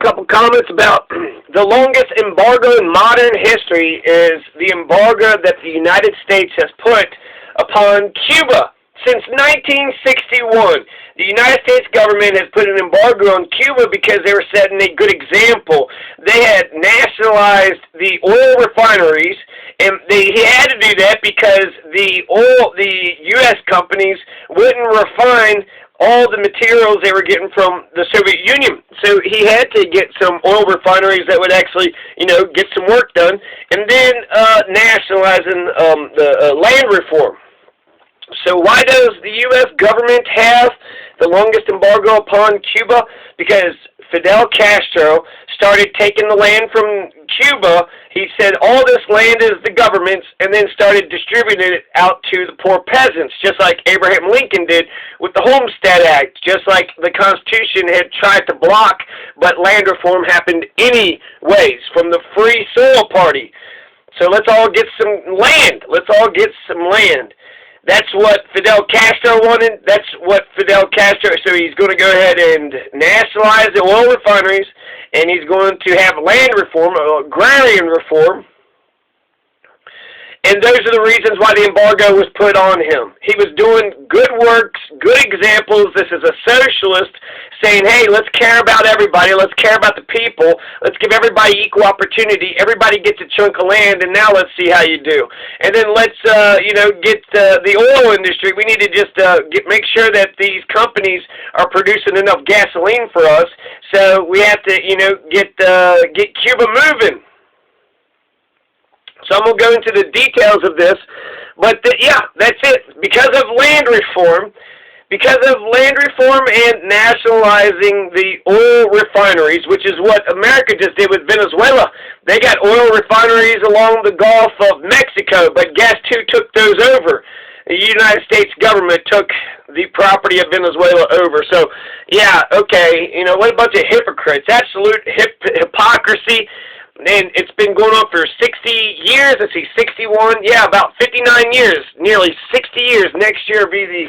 couple comments about the longest embargo in modern history is the embargo that the United States has put upon Cuba. Since 1961, the United States government has put an embargo on Cuba because they were setting a good example. They had nationalized the oil refineries, and he had to do that because the U.S. companies wouldn't refine all the materials they were getting from the Soviet Union. So he had to get some oil refineries that would actually, get some work done, and then nationalizing the land reform. So why does the U.S. government have the longest embargo upon Cuba? Because Fidel Castro started taking the land from Cuba. He said all this land is the government's, and then started distributing it out to the poor peasants, just like Abraham Lincoln did with the Homestead Act, just like the Constitution had tried to block, but land reform happened anyways from the Free Soil Party. So let's all get some land. Let's all get some land. That's what Fidel Castro wanted. That's what Fidel Castro, so he's going to go ahead and nationalize the oil refineries, and he's going to have land reform, agrarian reform. And those are the reasons why the embargo was put on him. He was doing good works, good examples. This is a socialist saying, hey, let's care about everybody. Let's care about the people. Let's give everybody equal opportunity. Everybody gets a chunk of land, and now let's see how you do. And then let's, get the oil industry. We need to just make sure that these companies are producing enough gasoline for us. So we have to, get Cuba moving. So I'm going to go into the details of this, but that's it. Because of land reform and nationalizing the oil refineries, which is what America just did with Venezuela. They got oil refineries along the Gulf of Mexico, but guess who took those over? The United States government took the property of Venezuela over. So, what a bunch of hypocrites. Absolute hypocrisy. And it's been going on for 60 years. Let's see, 61. Yeah, about 59 years. Nearly 60 years. Next year will be the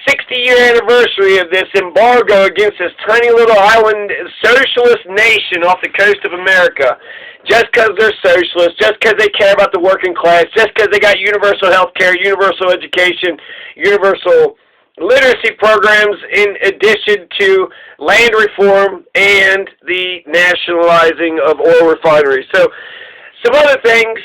60-year anniversary of this embargo against this tiny little island socialist nation off the coast of America. Just because they're socialists, just because they care about the working class, just because they got universal health care, universal education, universal literacy programs, in addition to land reform and the nationalizing of oil refineries. So, some other things.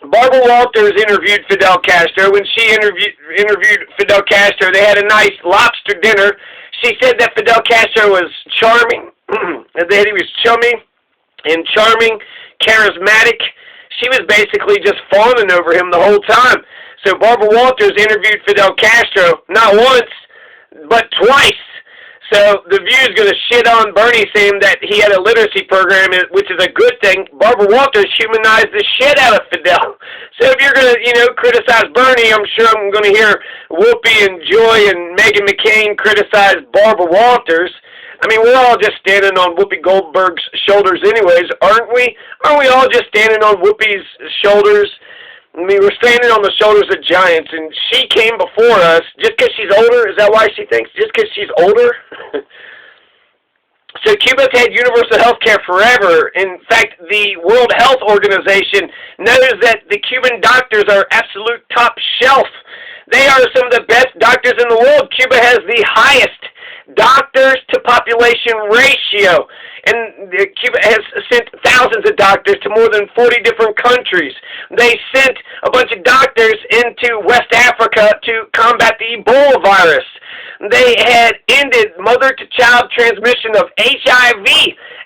Barbara Walters interviewed Fidel Castro. When she interviewed Fidel Castro, they had a nice lobster dinner. She said that Fidel Castro was charming, that he was chummy and charming, charismatic. She was basically just fawning over him the whole time. So Barbara Walters interviewed Fidel Castro not once, but twice. So the View is going to shit on Bernie saying that he had a literacy program, which is a good thing. Barbara Walters humanized the shit out of Fidel. So if you're going to, criticize Bernie, I'm sure I'm going to hear Whoopi and Joy and Meghan McCain criticize Barbara Walters. I mean, we're all just standing on Whoopi Goldberg's shoulders anyways, aren't we? Aren't we all just standing on Whoopi's shoulders? I mean, we're standing on the shoulders of giants, and she came before us just because she's older. Is that why she thinks? Just because she's older? So Cuba's had universal health care forever. In fact, the World Health Organization knows that the Cuban doctors are absolute top shelf. They are some of the best doctors in the world. Cuba has the highest doctors to population ratio, and Cuba has sent thousands of doctors to more than 40 different countries. They sent a bunch of doctors into West Africa to combat the Ebola virus. They had ended mother-to-child transmission of HIV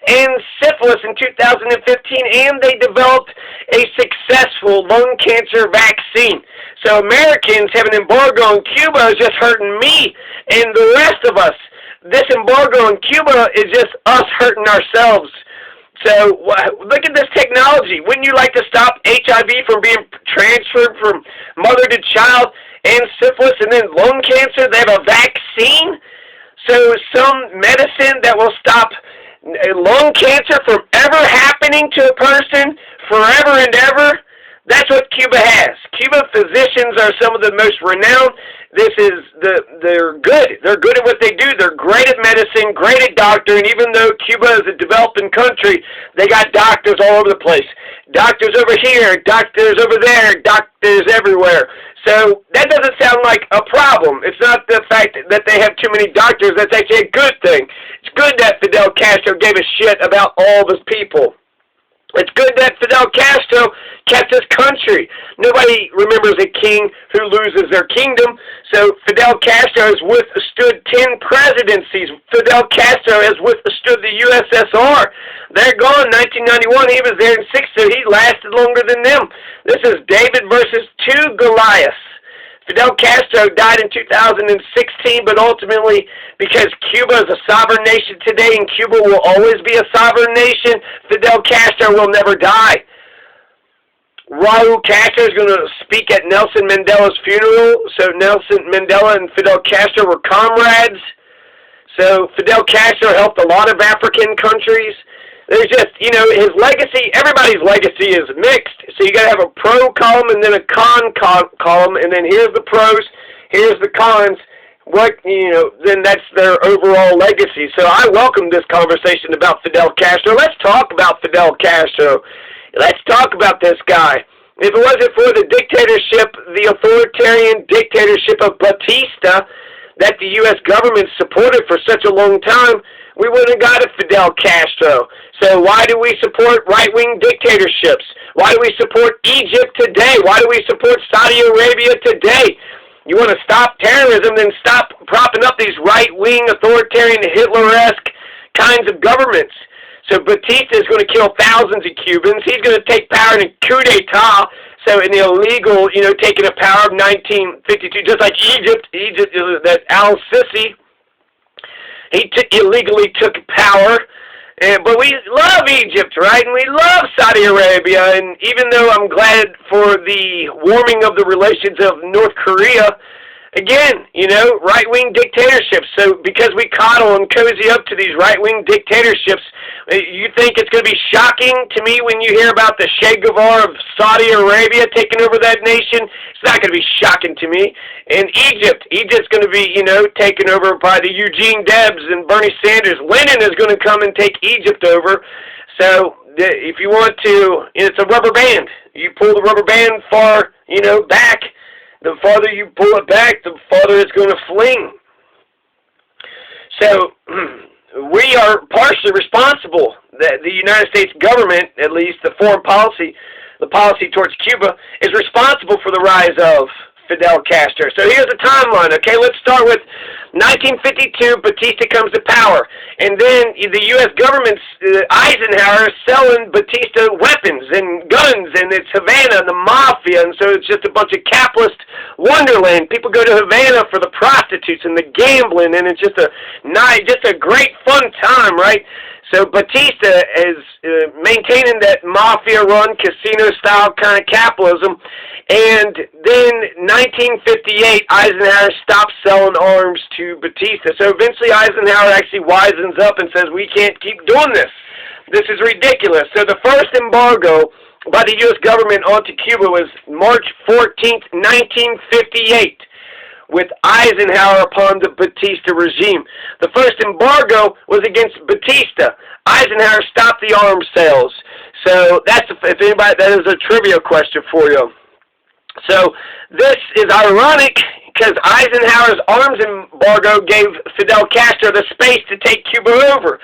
and syphilis in 2015, and they developed a successful lung cancer vaccine. So Americans have an embargo on Cuba is just hurting me and the rest of us. This embargo in Cuba is just us hurting ourselves. So look at this technology. Wouldn't you like to stop HIV from being transferred from mother to child and syphilis and then lung cancer? They have a vaccine. So some medicine that will stop lung cancer from ever happening to a person forever and ever. That's what Cuba has. Cuba physicians are some of the most renowned. they're good. They're good at what they do. They're great at medicine, great at doctor, and even though Cuba is a developing country, they got doctors all over the place. Doctors over here, doctors over there, doctors everywhere. So that doesn't sound like a problem. It's not the fact that they have too many doctors. That's actually a good thing. It's good that Fidel Castro gave a shit about all of his people. It's good that Fidel Castro kept his country. Nobody remembers a king who loses their kingdom. So Fidel Castro has withstood 10 presidencies. Fidel Castro has withstood the USSR. They're gone. 1991, he was there in 6, so he lasted longer than them. This is David versus 2 Goliaths. Fidel Castro died in 2016, but ultimately, because Cuba is a sovereign nation today and Cuba will always be a sovereign nation, Fidel Castro will never die. Raul Castro is going to speak at Nelson Mandela's funeral. So Nelson Mandela and Fidel Castro were comrades. So Fidel Castro helped a lot of African countries. There's just, his legacy, everybody's legacy is mixed. So you got to have a pro column and then a con column, and then here's the pros, here's the cons. Then that's their overall legacy. So I welcome this conversation about Fidel Castro. Let's talk about Fidel Castro. Let's talk about this guy. If it wasn't for the dictatorship, the authoritarian dictatorship of Batista that the U.S. government supported for such a long time, we wouldn't have got a Fidel Castro. So why do we support right-wing dictatorships? Why do we support Egypt today? Why do we support Saudi Arabia today? You want to stop terrorism, then stop propping up these right-wing, authoritarian, Hitler-esque kinds of governments. So Batista is going to kill thousands of Cubans. He's going to take power in a coup d'etat, so an illegal, taking of power of 1952, just like Egypt, that al-Sisi, he illegally took power. But we love Egypt, right? And we love Saudi Arabia. And even though I'm glad for the warming of the relations of North Korea, again, right-wing dictatorships. So because we coddle and cozy up to these right-wing dictatorships, you think it's going to be shocking to me when you hear about the Che Guevara of Saudi Arabia taking over that nation? It's not going to be shocking to me. And Egypt's going to be, taken over by the Eugene Debs and Bernie Sanders. Lenin is going to come and take Egypt over. So if you want to, it's a rubber band. You pull the rubber band far, back. The farther you pull it back, the farther it's going to fling. So we are partially responsible. The United States government, at least the foreign policy, the policy towards Cuba, is responsible for the rise of Fidel Castro. So here's the timeline, okay? Let's start with 1952, Batista comes to power. And then the U.S. government's Eisenhower is selling Batista weapons and guns, and it's Havana, the mafia, and so it's just a bunch of capitalist wonderland. People go to Havana for the prostitutes and the gambling, and it's just a great fun time, right? So Batista is maintaining that mafia-run, casino-style kind of capitalism. And then 1958, Eisenhower stops selling arms to Batista. So eventually Eisenhower actually wisens up and says, we can't keep doing this. This is ridiculous. So the first embargo by the U.S. government onto Cuba was March 14th, 1958. With Eisenhower upon the Batista regime. The first embargo was against Batista. Eisenhower stopped the arms sales. So that's, if anybody, that is a trivia question for you. So this is ironic because Eisenhower's arms embargo gave Fidel Castro the space to take Cuba over.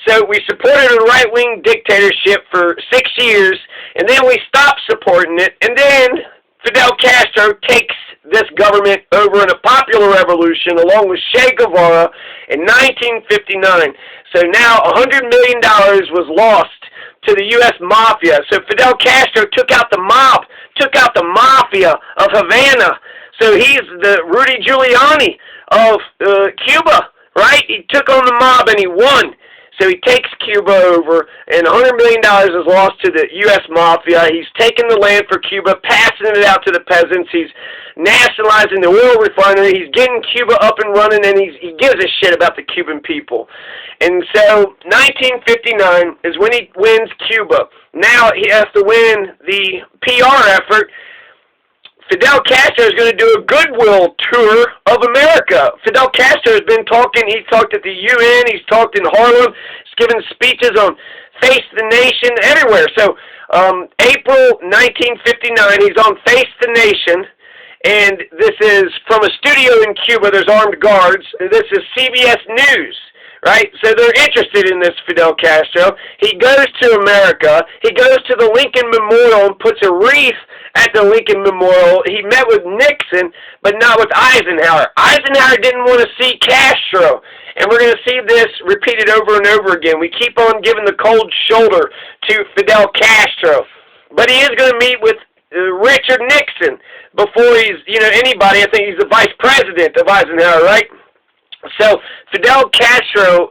So we supported a right-wing dictatorship for 6 years, and then we stopped supporting it, and then Fidel Castro takes this government over in a popular revolution along with Che Guevara in 1959. So now $100 million was lost to the U.S. mafia. So Fidel Castro took out the mob, took out the mafia of Havana. So he's the Rudy Giuliani of Cuba, right? He took on the mob and he won. So he takes Cuba over, and $100 million is lost to the U.S. mafia. He's taking the land for Cuba, passing it out to the peasants. He's nationalizing the oil refinery. He's getting Cuba up and running, and he gives a shit about the Cuban people. And so 1959 is when he wins Cuba. Now he has to win the PR effort Fidel Castro is going to do a goodwill tour of America. Fidel Castro has been talking. He's talked at the UN. He's talked in Harlem. He's given speeches on Face the Nation everywhere. So April 1959, he's on Face the Nation. And this is from a studio in Cuba. There's armed guards. This is CBS News. Right? So they're interested in this Fidel Castro. He goes to America. He goes to the Lincoln Memorial and puts a wreath at the Lincoln Memorial. He met with Nixon, but not with Eisenhower. Eisenhower didn't want to see Castro. And we're going to see this repeated over and over again. We keep on giving the cold shoulder to Fidel Castro. But he is going to meet with Richard Nixon before he's, anybody. I think he's the vice president of Eisenhower, right? So Fidel Castro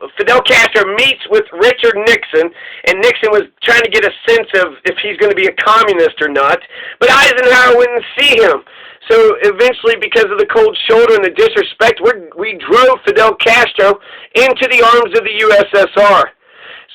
meets with Richard Nixon, and Nixon was trying to get a sense of if he's going to be a communist or not. But Eisenhower wouldn't see him. So eventually, because of the cold shoulder and the disrespect, we drove Fidel Castro into the arms of the USSR.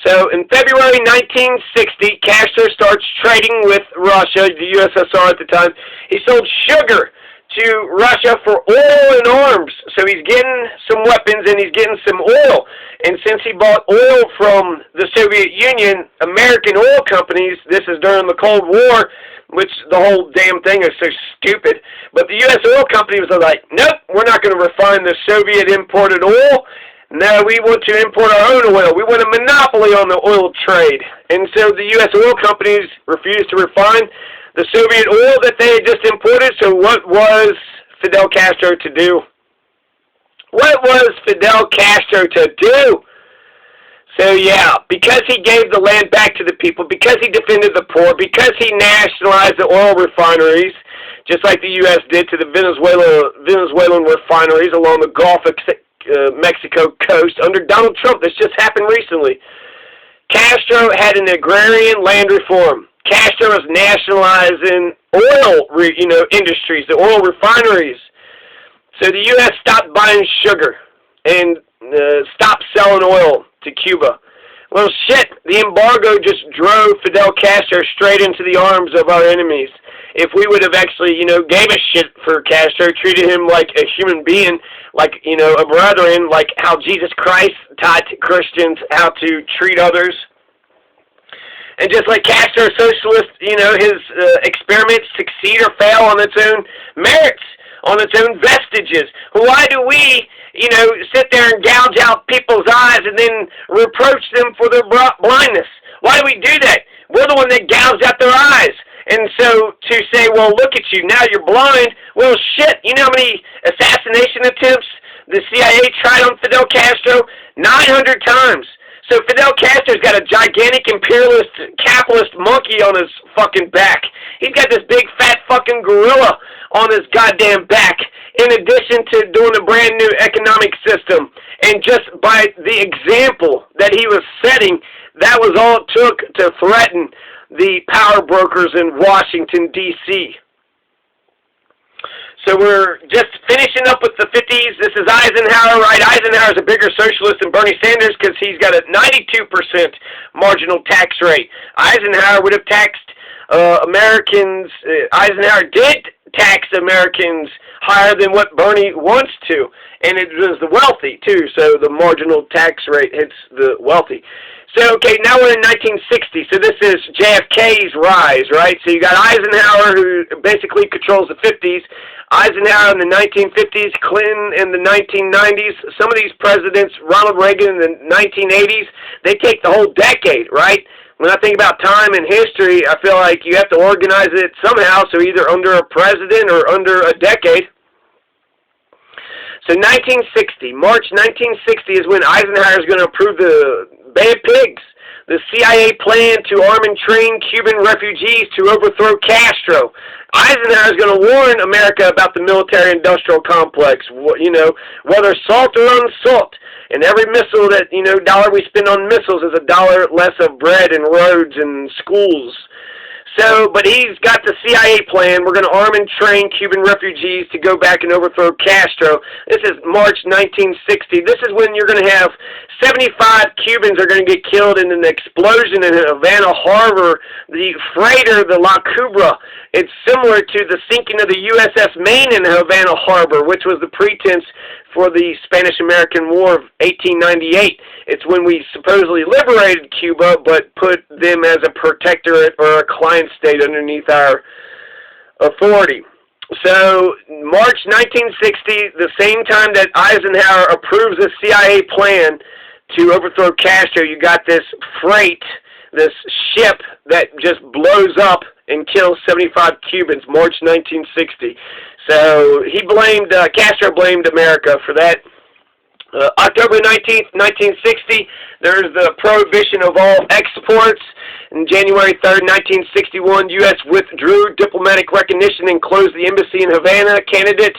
So in February 1960, Castro starts trading with Russia, the USSR at the time. He sold sugar to Russia for oil and arms. So he's getting some weapons and he's getting some oil. And since he bought oil from the Soviet Union, American oil companies, this is during the Cold War, which the whole damn thing is so stupid, but the U.S. oil companies are like, nope, we're not going to refine the Soviet imported oil. No, we want to import our own oil. We want a monopoly on the oil trade. And so the U.S. oil companies refused to refine the Soviet oil that they had just imported. So what was Fidel Castro to do? What was Fidel Castro to do? So yeah, because he gave the land back to the people, because he defended the poor, because he nationalized the oil refineries, just like the U.S. did to the Venezuelan refineries along the Gulf of Mexico coast under Donald Trump. This just happened recently. Castro had an agrarian land reform. Castro was nationalizing oil, industries, the oil refineries. So the U.S. stopped buying sugar and stopped selling oil to Cuba. Well, shit, the embargo just drove Fidel Castro straight into the arms of our enemies. If we would have actually, gave a shit for Castro, treated him like a human being, like, a brethren, like how Jesus Christ taught Christians how to treat others. And just like Castro, socialist, his experiments succeed or fail on its own merits, on its own vestiges. Why do we, sit there and gouge out people's eyes and then reproach them for their blindness? Why do we do that? We're the one that gouged out their eyes. And so to say, well, look at you, now you're blind, well, shit, you know how many assassination attempts the CIA tried on Fidel Castro? 900 times. So Fidel Castro's got a gigantic imperialist capitalist monkey on his fucking back. He's got this big fat fucking gorilla on his goddamn back, in addition to doing a brand new economic system. And just by the example that he was setting, that was all it took to threaten the power brokers in Washington, D.C. So we're just finishing up with the 50s. This is Eisenhower, right? Eisenhower's a bigger socialist than Bernie Sanders because he's got a 92% marginal tax rate. Eisenhower would have taxed Americans. Eisenhower did tax Americans higher than what Bernie wants to, and it was the wealthy too. So the marginal tax rate hits the wealthy. So, okay, now we're in 1960. So this is JFK's rise, right? So you got Eisenhower, who basically controls the 50s. Eisenhower in the 1950s, Clinton in the 1990s. Some of these presidents, Ronald Reagan in the 1980s, they take the whole decade, right? When I think about time in history, I feel like you have to organize it somehow, so either under a president or under a decade. So 1960, March 1960 is when Eisenhower is going to approve the Bay of Pigs, the CIA plan to arm and train Cuban refugees to overthrow Castro. Eisenhower is going to warn America about the military-industrial complex, whether salt or unsalt. And every missile that, dollar we spend on missiles is $1 less of bread and roads and schools. So, but he's got the CIA plan. We're going to arm and train Cuban refugees to go back and overthrow Castro. This is March 1960. This is when you're going to have 75 Cubans are going to get killed in an explosion in Havana Harbor. The freighter, the La Cubra, it's similar to the sinking of the USS Maine in Havana Harbor, which was the pretense for the Spanish-American War of 1898. It's when we supposedly liberated Cuba, but put them as a protectorate or a client state underneath our authority. So, March 1960, the same time that Eisenhower approves the CIA plan to overthrow Castro, you got this freight, this ship that just blows up and kills 75 Cubans, March 1960. So he blamed, Castro blamed America for that. October 19th, 1960, there's the prohibition of all exports. On January 3rd, 1961, U.S. withdrew diplomatic recognition and closed the embassy in Havana. Candidate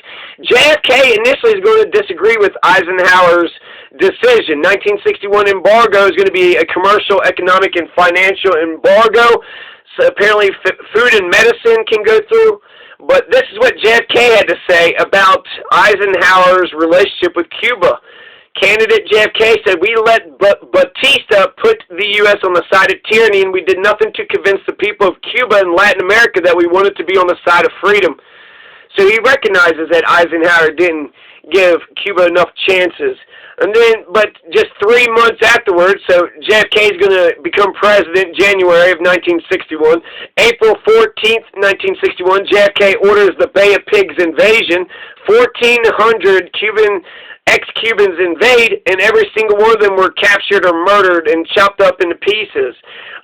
JFK initially is going to disagree with Eisenhower's decision. 1961 embargo is going to be a commercial, economic, and financial embargo. So apparently food and medicine can go through. But this is what JFK had to say about Eisenhower's relationship with Cuba. Candidate JFK said, "We let Batista put the U.S. on the side of tyranny, and we did nothing to convince the people of Cuba and Latin America that we wanted to be on the side of freedom." So he recognizes that Eisenhower didn't give Cuba enough chances. And then, but just 3 months afterwards, so JFK is going to become president January of 1961. April 14th, 1961, JFK orders the Bay of Pigs invasion. 1,400 ex-Cubans invade, and every single one of them were captured or murdered and chopped up into pieces.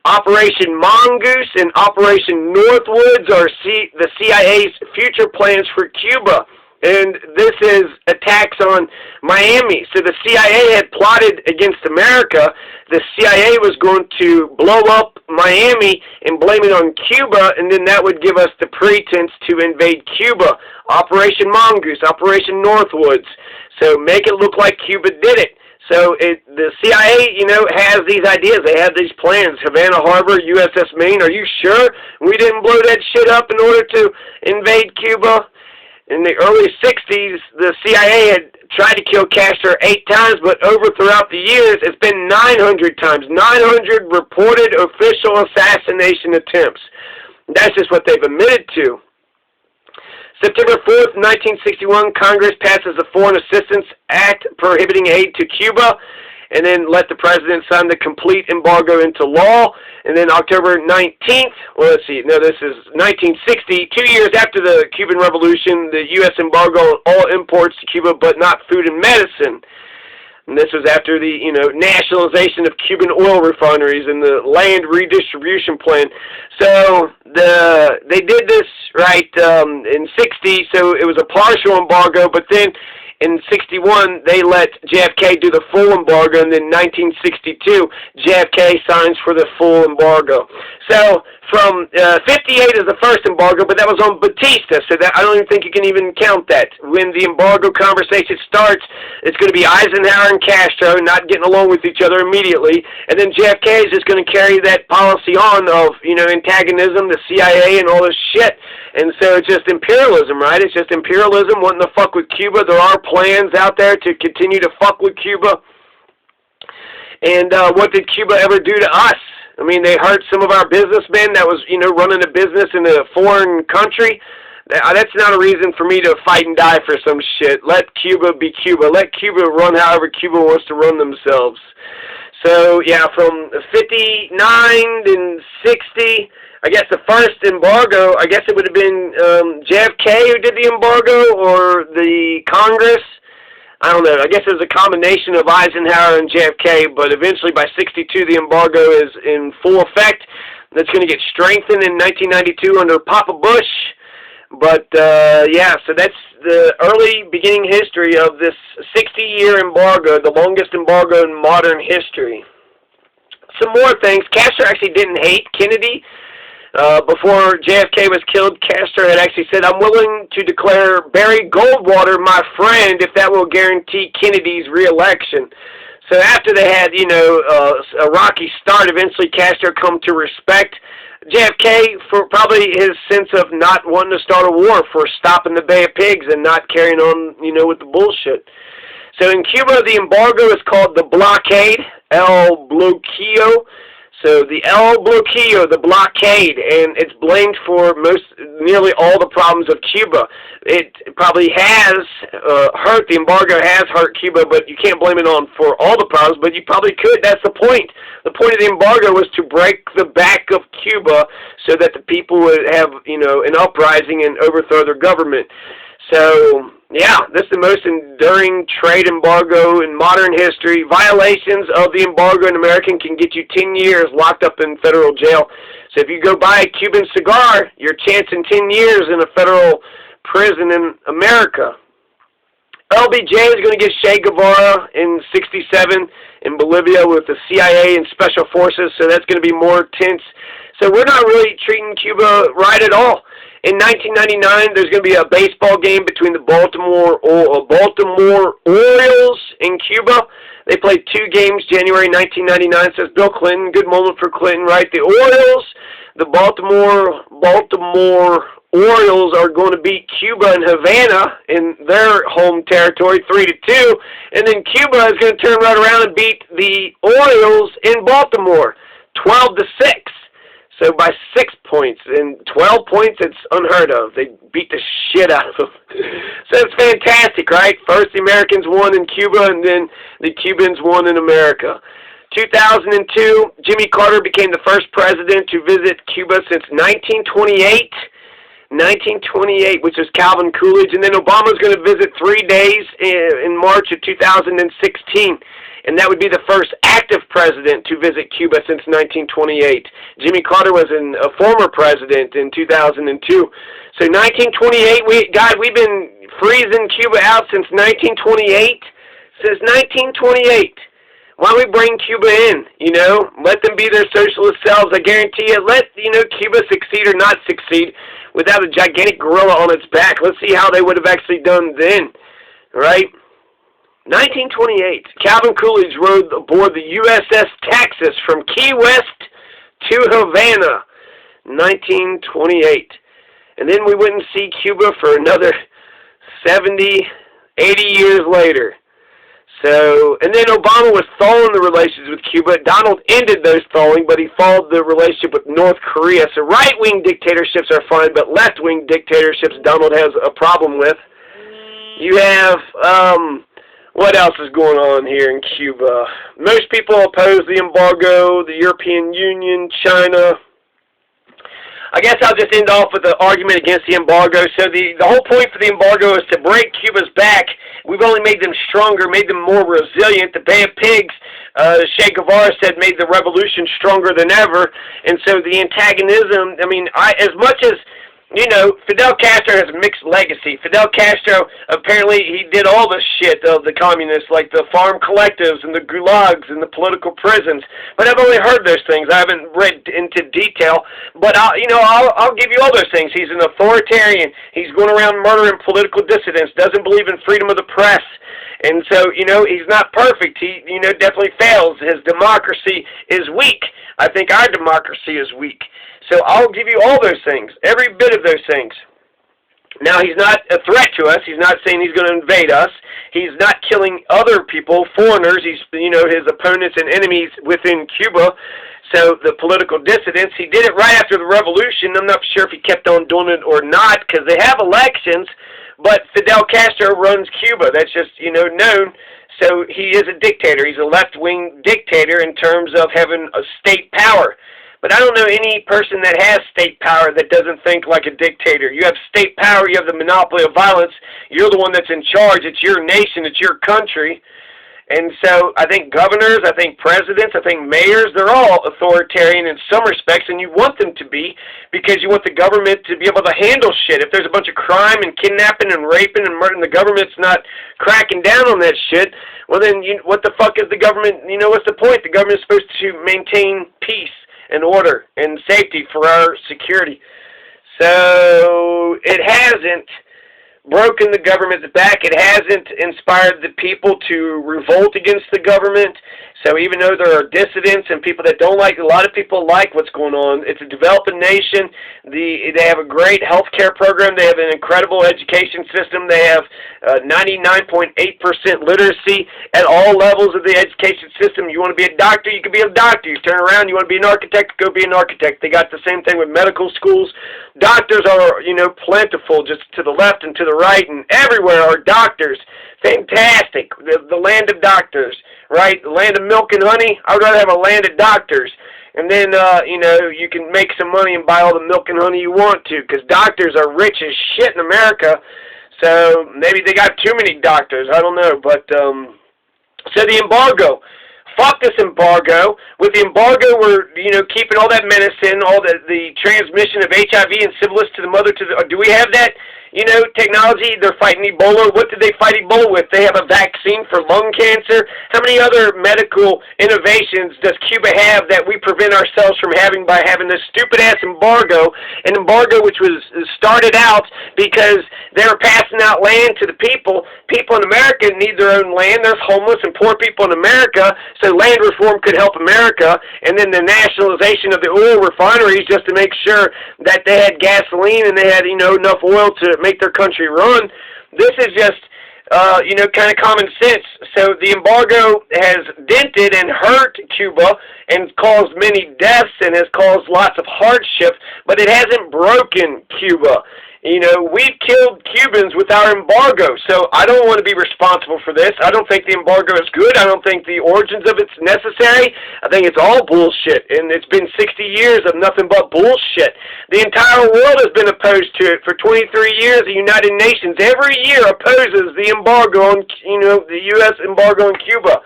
Operation Mongoose and Operation Northwoods are the CIA's future plans for Cuba. And this is attacks on Miami. So the CIA had plotted against America. The CIA was going to blow up Miami and blame it on Cuba, and then that would give us the pretense to invade Cuba. Operation Mongoose, Operation Northwoods. So make it look like Cuba did it. So the CIA, has these ideas. They have these plans. Havana Harbor, USS Maine. Are you sure we didn't blow that shit up in order to invade Cuba? In the early 60s, the CIA had tried to kill Castro 8 times, but throughout the years, it's been 900 times. 900 reported official assassination attempts. That's just what they've admitted to. September 4th, 1961, Congress passes the Foreign Assistance Act prohibiting aid to Cuba, and then let the president sign the complete embargo into law. And then October 19th, this is 1960, 2 years after the Cuban Revolution, the U.S. embargo on all imports to Cuba, but not food and medicine. And this was after the, nationalization of Cuban oil refineries and the land redistribution plan. So they did this, in 60, so it was a partial embargo, but then in 61, they let JFK do the full embargo, and then 1962, JFK signs for the full embargo. So from 58 is the first embargo, but that was on Batista, so that I don't even think you can even count that. When the embargo conversation starts, it's going to be Eisenhower and Castro not getting along with each other immediately, and then JFK is just going to carry that policy on of, antagonism, the CIA, and all this shit. And so it's just imperialism, right? It's just imperialism wanting to fuck with Cuba. There are plans out there to continue to fuck with Cuba. And what did Cuba ever do to us? I mean, they hurt some of our businessmen that was, running a business in a foreign country. That's not a reason for me to fight and die for some shit. Let Cuba be Cuba. Let Cuba run however Cuba wants to run themselves. So, yeah, from 59 and 60... I guess the first embargo, I guess it would have been JFK who did the embargo, or the Congress. I don't know. I guess it was a combination of Eisenhower and JFK, but eventually by 62 the embargo is in full effect. That's going to get strengthened in 1992 under Papa Bush. But, so that's the early beginning history of this 60-year embargo, the longest embargo in modern history. Some more things. Castro actually didn't hate Kennedy. Before JFK was killed, Castro had actually said, "I'm willing to declare Barry Goldwater my friend if that will guarantee Kennedy's re-election." So after they had, a rocky start, eventually Castro come to respect JFK for probably his sense of not wanting to start a war, for stopping the Bay of Pigs and not carrying on, with the bullshit. So in Cuba, the embargo is called the blockade, El Bloqueo. So the El Bloqueo, the blockade, and it's blamed for nearly all the problems of Cuba. It probably has hurt, the embargo has hurt Cuba, but you can't blame it on for all the problems, but you probably could. That's the point. The point of the embargo was to break the back of Cuba so that the people would have, an uprising and overthrow their government. So, yeah, this is the most enduring trade embargo in modern history. Violations of the embargo in America can get you 10 years locked up in federal jail. So if you go buy a Cuban cigar, your chance in 10 years in a federal prison in America. LBJ is going to get Che Guevara in '67 in Bolivia with the CIA and Special Forces, so that's going to be more tense. So we're not really treating Cuba right at all. In 1999, there's going to be a baseball game between the Baltimore Orioles in Cuba. They played 2 games January 1999. Says Bill Clinton. Good moment for Clinton, right? The Orioles, the Baltimore Orioles are going to beat Cuba and Havana in their home territory 3-2, and then Cuba is going to turn right around and beat the Orioles in Baltimore 12-6. So by 6 points, and 12 points, it's unheard of. They beat the shit out of them. So it's fantastic, right? First the Americans won in Cuba, and then the Cubans won in America. 2002, Jimmy Carter became the first president to visit Cuba since 1928. 1928, which is Calvin Coolidge, and then Obama's going to visit 3 days in March of 2016. And that would be the first active president to visit Cuba since 1928. Jimmy Carter was a former president in 2002. So 1928, we've been freezing Cuba out since 1928. Since 1928. Why don't we bring Cuba in, Let them be their socialist selves. I guarantee you, let, Cuba succeed or not succeed without a gigantic gorilla on its back. Let's see how they would have actually done then, right? 1928, Calvin Coolidge rode aboard the USS Texas from Key West to Havana. 1928. And then we wouldn't see Cuba for another 70, 80 years later. So, and then Obama was thawing the relations with Cuba. Donald ended those thawing, but he thawed the relationship with North Korea. So right-wing dictatorships are fine, but left-wing dictatorships Donald has a problem with. You have, what else is going on here in Cuba? Most people oppose the embargo, the European Union, China. I guess I'll just end off with the argument against the embargo. So the whole point for the embargo is to break Cuba's back. We've only made them stronger, made them more resilient. The Bay of Pigs, Che Guevara said, made the revolution stronger than ever. And so the antagonism, as much as, Fidel Castro has a mixed legacy. Fidel Castro, apparently, he did all the shit of the communists, like the farm collectives and the gulags and the political prisons. But I've only heard those things. I haven't read into detail. But, I'll give you all those things. He's an authoritarian. He's going around murdering political dissidents, doesn't believe in freedom of the press. And so, he's not perfect. He, definitely fails. His democracy is weak. I think our democracy is weak. So I'll give you all those things, every bit of those things. Now, he's not a threat to us. He's not saying he's going to invade us. He's not killing other people, foreigners. He's, his opponents and enemies within Cuba. So the political dissidents, he did it right after the revolution. I'm not sure if he kept on doing it or not, because they have elections, but Fidel Castro runs Cuba. That's just, known. So he is a dictator. He's a left-wing dictator in terms of having a state power. But I don't know any person that has state power that doesn't think like a dictator. You have state power, you have the monopoly of violence, you're the one that's in charge, it's your nation, it's your country. And so I think governors, I think presidents, I think mayors, they're all authoritarian in some respects, and you want them to be because you want the government to be able to handle shit. If there's a bunch of crime and kidnapping and raping and murdering, the government's not cracking down on that shit, well then, what the fuck is the government, what's the point? The government's supposed to maintain peace and order and safety for our security. So it hasn't, broken the government's back. It hasn't inspired the people to revolt against the government. So even though there are dissidents and people that don't like, a lot of people like what's going on. It's a developing nation. They have a great health care program. They have an incredible education system. They have 99.8% literacy at all levels of the education system. You want to be a doctor, you can be a doctor. You turn around, you want to be an architect, go be an architect. They got the same thing with medical schools. Doctors are, plentiful just to the left and to the right, and everywhere are doctors. Fantastic. The land of doctors, right? The land of milk and honey. I would rather have a land of doctors. And then, you can make some money and buy all the milk and honey you want to, because doctors are rich as shit in America. So maybe they got too many doctors. I don't know. But, so the embargo. Fuck this embargo. With the embargo, we're, keeping all that medicine, all the transmission of HIV and syphilis to the mother, do we have that? Technology. They're fighting Ebola. What did they fight Ebola with? They have a vaccine for lung cancer. How many other medical innovations does Cuba have that we prevent ourselves from having by having this stupid-ass embargo? An embargo which was started out because they were passing out land to the people. People in America need their own land. There's homeless and poor people in America, so land reform could help America. And then the nationalization of the oil refineries just to make sure that they had gasoline and they had, enough oil to make their country run. This is just, kind of common sense. So the embargo has dented and hurt Cuba and caused many deaths and has caused lots of hardship, but it hasn't broken Cuba. We've killed Cubans with our embargo, so I don't want to be responsible for this. I don't think the embargo is good. I don't think the origins of it's necessary. I think it's all bullshit, and it's been 60 years of nothing but bullshit. The entire world has been opposed to it for 23 years. The United Nations every year opposes the embargo on, the U.S. embargo on Cuba.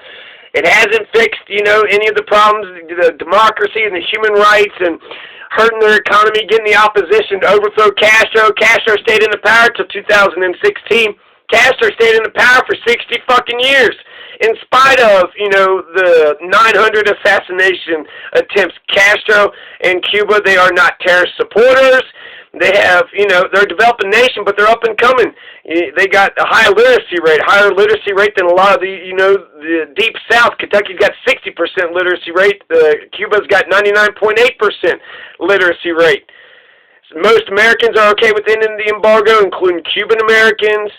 It hasn't fixed, any of the problems, the democracy and the human rights and hurting their economy, getting the opposition to overthrow Castro. Castro stayed in the power till 2016. Castro stayed in the power for 60 fucking years. In spite of, the 900 assassination attempts, Castro and Cuba, they are not terrorist supporters. They have, they're a developing nation, but they're up and coming. They got a higher literacy rate than a lot of the Deep South. Kentucky's got 60% literacy rate. Cuba's got 99.8% literacy rate. Most Americans are okay with ending the embargo, including Cuban Americans.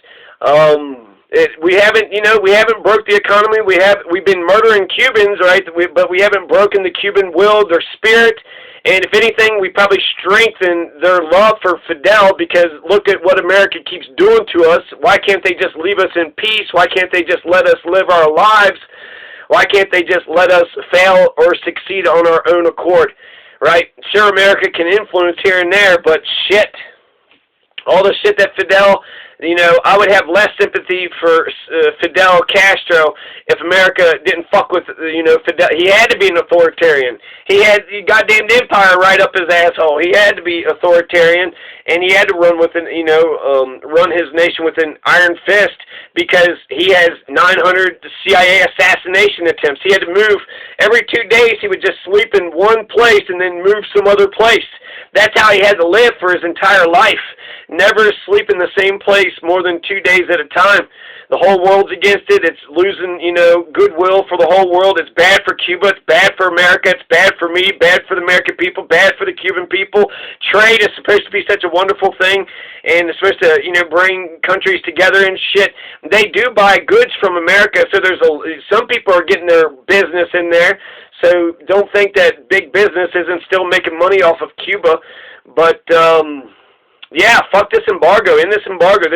We haven't broke the economy. We've been murdering Cubans, right? But we haven't broken the Cuban will, their spirit. And if anything, we probably strengthen their love for Fidel, because look at what America keeps doing to us. Why can't they just leave us in peace? Why can't they just let us live our lives? Why can't they just let us fail or succeed on our own accord? Right? Sure, America can influence here and there, but shit. All the shit that Fidel, I would have less sympathy for Fidel Castro if America didn't fuck with, Fidel. He had to be an authoritarian. He had the goddamn empire right up his asshole. He had to be authoritarian, and he had to run with run his nation with an iron fist, because he has 900 CIA assassination attempts. He had to move every 2 days. He would just sleep in one place and then move some other place. That's how he had to live for his entire life. Never sleep in the same place more than 2 days at a time. The whole world's against it. It's losing, goodwill for the whole world. It's bad for Cuba. It's bad for America. It's bad for me. Bad for the American people. Bad for the Cuban people. Trade is supposed to be such a wonderful thing, and it's supposed to, bring countries together and shit. They do buy goods from America, so some people are getting their business in there. So don't think that big business isn't still making money off of Cuba. But, yeah, fuck this embargo. This embargo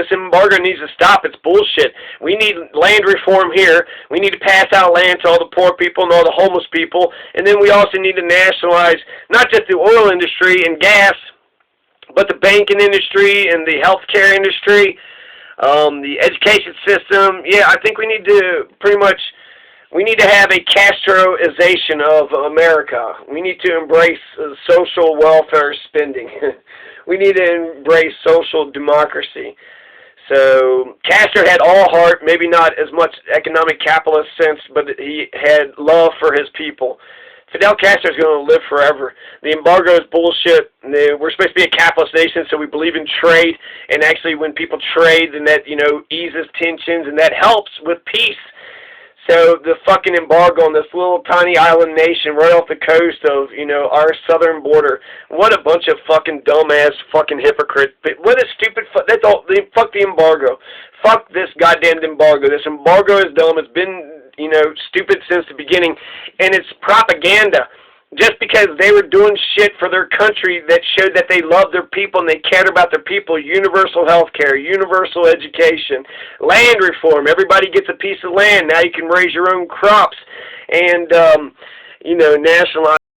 needs to stop. It's bullshit. We need land reform here. We need to pass out land to all the poor people and all the homeless people. And then we also need to nationalize not just the oil industry and gas, but the banking industry and the healthcare industry, the education system. Yeah, I think we need to have a Castroization of America. We need to embrace social welfare spending. We need to embrace social democracy. So Castro had all heart, maybe not as much economic capitalist sense, but he had love for his people. Fidel Castro's going to live forever. The embargo is bullshit. We're supposed to be a capitalist nation, so we believe in trade. And actually, when people trade, then that, you know, eases tensions, and that helps with peace. So the fucking embargo on this little tiny island nation right off the coast of, you know, our southern border. What a bunch of fucking dumbass fucking hypocrites. What a stupid that's all. Fuck the embargo. Fuck this goddamn embargo. This embargo is dumb. It's been, you know, stupid since the beginning, and it's propaganda. Just because they were doing shit for their country that showed that they loved their people and they cared about their people. Universal health care, universal education, land reform. Everybody gets a piece of land. Now you can raise your own crops. And, you know, nationalize